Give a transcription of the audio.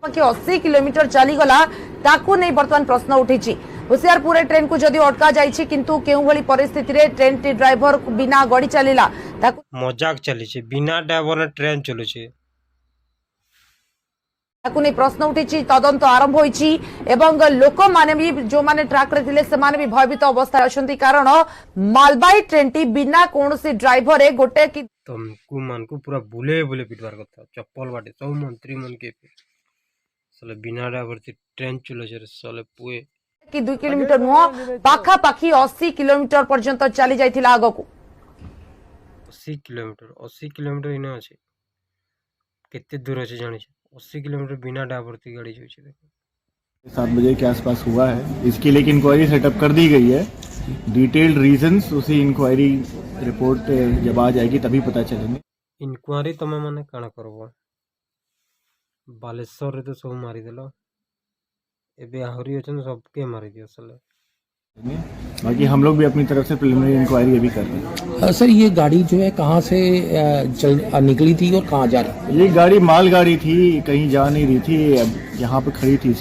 कि 80 किलोमीटर चलीगला ताकू नहीं बर्तमान प्रश्न उठी। होशियारपुर ट्रेन को जदि अटका जाइछि किंतु केउ भली परिस्थिति रे ट्रेन टी ड्राइवर बिना गड़ी चलीला ताकू मजाक चली बिना ड्राइवर ट्रेन चलू नहीं प्रश्न उठी। तदंत आरंभ होइछि एवं लोक माने भी जो माने ट्रैक रे थिले से माने भी भयभीत अवस्था अछंती कारण मालबाई ट्रेन टी बिना कोनोसी ड्राइवर ए गोटे कि तुमको मन को पूरा बुले बुले पिटवार कथा चप्पल बाटे सब मंत्री मन के साले बिना ड्राइवर ट्रेन चलो साले पुए कि 2 किलोमीटर नुह पाखा पाखी 80 किलोमीटर पर्यंत चली जाइथिला आगो 80 किलोमीटर इना अच्छे केते दूर अच्छे जानी 80 किलोमीटर बिना ड्राइवर गाड़ी जो देखो 7 बजे के आसपास हुआ है। इसके लिए इंक्वायरी सेटअप कर दी गई है। डिटेल्ड रीजंस उसी इंक्वायरी रिपोर्ट जब आ जाएगी तभी पता चलेंगे। इनक्वारी तुम मैंने काना करब बालेश्वर रे तो सब मारिदेल एबे आहरी अच्छे सबके मारी दियो साले। बाकी हम लोग भी अपनी तरफ से प्रिलिमिनरी इंक्वायरी अभी कर रहे हैं। सर ये गाड़ी जो है कहाँ से निकली थी और कहाँ जा रही? ये गाड़ी माल गाड़ी थी, कहीं जा नहीं रही थी, अब यहाँ पे खड़ी थी।